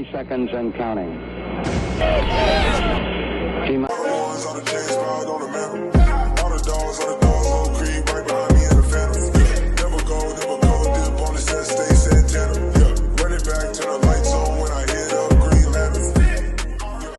30 seconds and counting.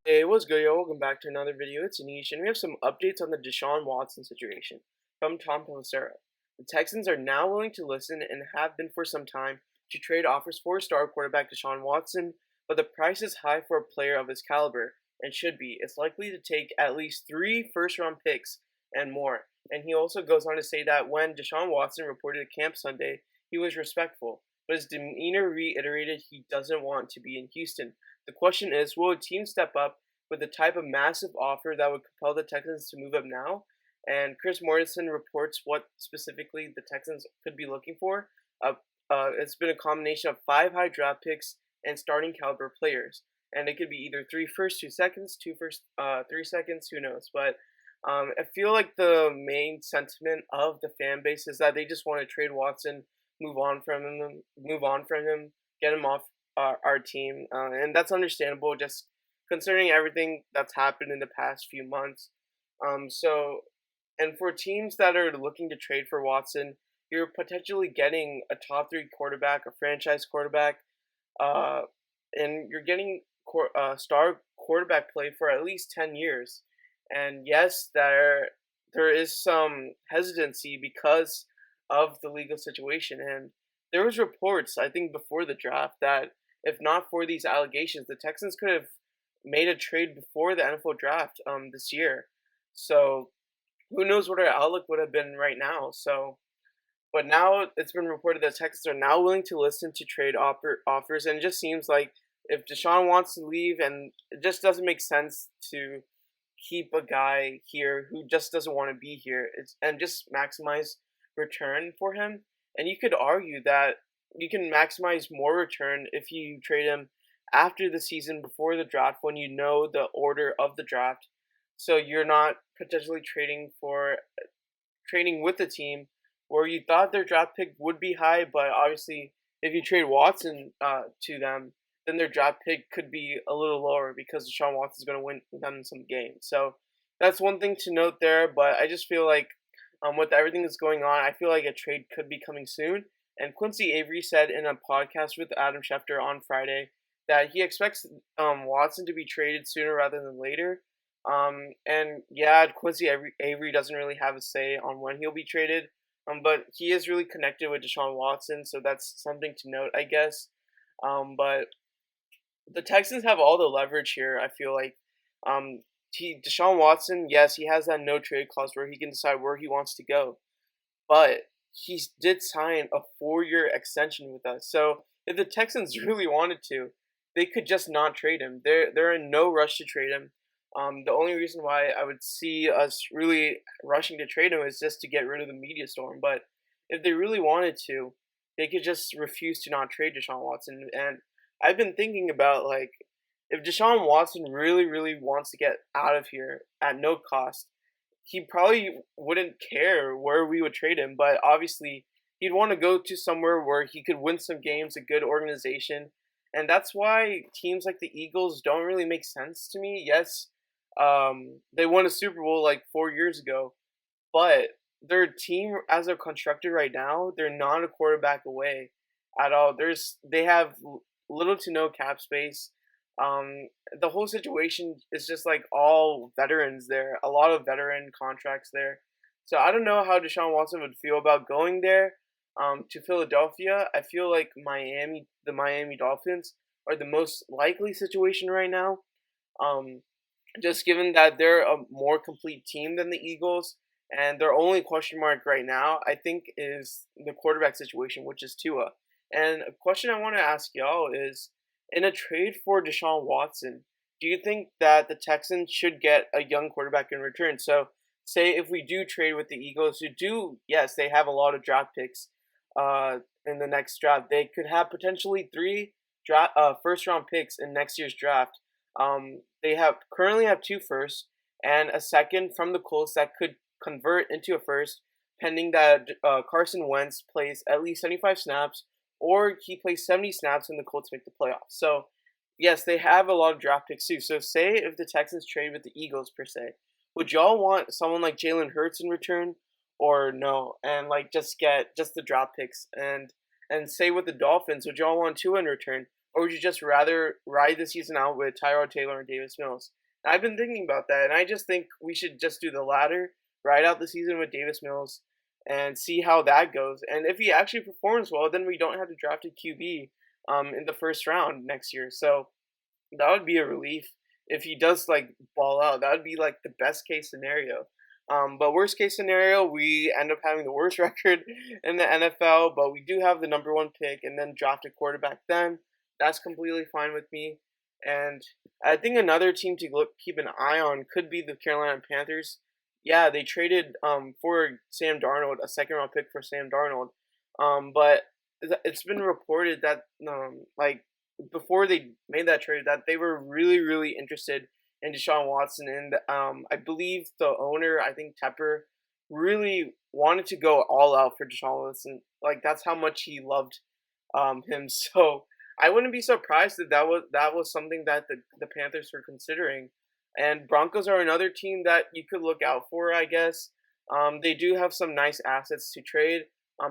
Hey, what's good, yo? Welcome back to another video. It's Anish, and we have some updates on the Deshaun Watson situation from Tom Pelissero. The Texans are now willing to listen and have been for some time to trade offers for star quarterback Deshaun Watson, but the price is high for a player of his caliber, and should be. It's likely to take at least 3 first-round picks and more. And he also goes on to say that when Deshaun Watson reported at camp Sunday, he was respectful, but his demeanor reiterated he doesn't want to be in Houston. The question is, will a team step up with the type of massive offer that would compel the Texans to move up now? And Chris Mortensen reports what specifically the Texans could be looking for. It's been a combination of 5 high draft picks and starting caliber players. And it could be either 3 first, 2 seconds, 2 first, 3 seconds, who knows. But I feel like the main sentiment of the fan base is that they just want to trade Watson, move on from him, get him off our team, and that's understandable, just considering everything that's happened in the past few months. And for teams that are looking to trade for Watson, you're potentially getting a top 3 quarterback, a franchise quarterback, and you're getting star quarterback play for at least 10 years. And yes, there is some hesitancy because of the legal situation, and there was reports, I think, before the draft that if not for these allegations, the Texans could have made a trade before the NFL draft this year. So who knows what our outlook would have been right now. But now it's been reported that Texans are now willing to listen to trade offers, and it just seems like if Deshaun wants to leave, and it just doesn't make sense to keep a guy here who just doesn't want to be here and just maximize return for him. And you could argue that you can maximize more return if you trade him after the season, before the draft, when you know the order of the draft. So you're not potentially trading with a team where you thought their draft pick would be high, but obviously if you trade Watson to them, then their draft pick could be a little lower because Deshaun Watson is going to win them some games. So that's one thing to note there. But I just feel like with everything that's going on, I feel like a trade could be coming soon. And Quincy Avery said in a podcast with Adam Schefter on Friday that he expects Watson to be traded sooner rather than later. And yeah, Quincy Avery doesn't really have a say on when he'll be traded, but he is really connected with Deshaun Watson, so that's something to note, I guess. But the Texans have all the leverage here, I feel like. Deshaun Watson, yes, he has that no trade clause where he can decide where he wants to go, but he did sign a 4-year extension with us. So if the Texans really wanted to, they could just not trade him. They're in no rush to trade him. The only reason why I would see us really rushing to trade him is just to get rid of the media storm. But if they really wanted to, they could just refuse to not trade Deshaun Watson. And I've been thinking about, like, if Deshaun Watson really, really wants to get out of here at no cost, he probably wouldn't care where we would trade him. But obviously, he'd want to go to somewhere where he could win some games, a good organization. And that's why teams like the Eagles don't really make sense to me. Yes, they won a Super Bowl like 4 years ago, but their team, as they're constructed right now, they're not a quarterback away at all. They have little to no cap space. The whole situation is just like all veterans there, a lot of veteran contracts there. So I don't know how Deshaun Watson would feel about going there. To Philadelphia, I feel like the Miami Dolphins are the most likely situation right now. Just given that they're a more complete team than the Eagles, and their only question mark right now, I think, is the quarterback situation, which is Tua. And a question I want to ask y'all is, in a trade for Deshaun Watson, do you think that the Texans should get a young quarterback in return? So, say if we do trade with the Eagles, yes, they have a lot of draft picks in the next draft. They could have potentially 3 first-round picks in next year's draft. They currently have 2 firsts and a second from the Colts that could convert into a first, pending that Carson Wentz plays at least 75 snaps, or he plays 70 snaps and the Colts make the playoffs. So yes, they have a lot of draft picks too. So say if the Texans trade with the Eagles per se, would y'all want someone like Jalen Hurts in return, or no? And like just get just the draft picks and say with the Dolphins, would y'all want two in return, or would you just rather ride the season out with Tyrod Taylor and Davis Mills? And I've been thinking about that, and I just think we should just do the latter, ride out the season with Davis Mills, and see how that goes. And if he actually performs well, then we don't have to draft a QB in the first round next year. So that would be a relief if he does like ball out. That would be like the best case scenario. But worst case scenario, we end up having the worst record in the NFL, but we do have the number one pick and then draft a quarterback then. That's completely fine with me. And I think another team to keep an eye on could be the Carolina Panthers. Yeah, they traded for Sam Darnold, a second round pick for Sam Darnold. But it's been reported that like before they made that trade that they were really really interested in Deshaun Watson, and I believe the owner, I think Tepper, really wanted to go all out for Deshaun Watson. Like that's how much he loved him. So I wouldn't be surprised if that was something that the Panthers were considering. And Broncos are another team that you could look out for, I guess. They do have some nice assets to trade.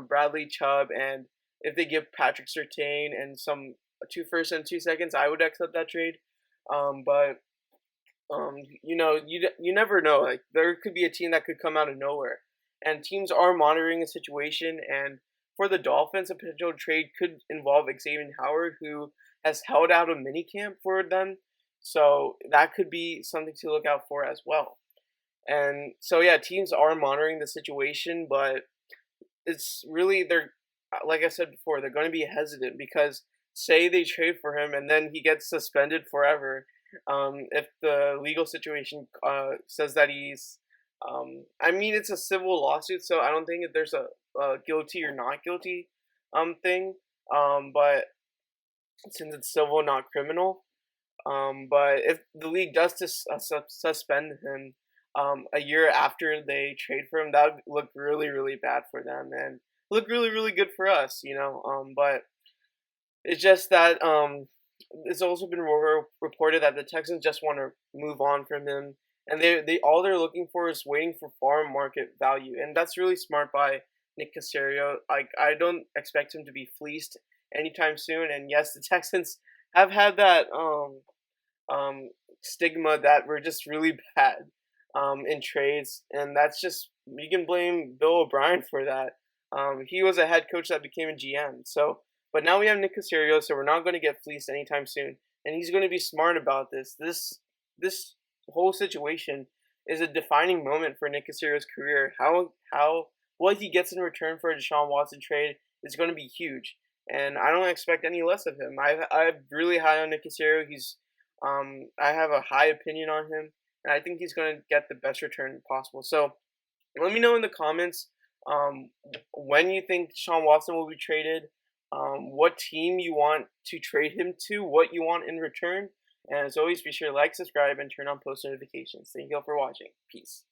Bradley Chubb, and if they give Patrick Surtain and some 2 firsts and 2 seconds, I would accept that trade. But you never know. Like there could be a team that could come out of nowhere, and teams are monitoring the situation. And for the Dolphins, a potential trade could involve Xavier Howard, who has held out a minicamp for them. So that could be something to look out for as well. And so yeah, teams are monitoring the situation, but it's really they're like I said before, they're going to be hesitant because say they trade for him and then he gets suspended forever. If the legal situation says that he's, I mean, it's a civil lawsuit, so I don't think that there's a guilty or not guilty thing. But since it's civil, not criminal. But if the league does suspend him a year after they trade for him, that would look really, really bad for them and look really, really good for us, you know. But it's just that it's also been reported that the Texans just want to move on from him, and they all they're looking for is waiting for farm market value, and that's really smart by Nick Caserio. Like I don't expect him to be fleeced anytime soon. And yes, the Texans have had that stigma that we're just really bad in trades, and that's just you can blame Bill O'Brien for that. He was a head coach that became a GM, so but now we have Nick Caserio, so we're not going to get fleeced anytime soon, and he's going to be smart about this. This whole situation is a defining moment for Nick Caserio's career. How what he gets in return for a Deshaun Watson trade is going to be huge, and I don't expect any less of him. I'm really high on Nick Caserio. I have a high opinion on him, and I think he's going to get the best return possible. So let me know in the comments when you think Deshaun Watson will be traded, what team you want to trade him to, what you want in return. And as always, be sure to like, subscribe, and turn on post notifications. Thank you all for watching. Peace.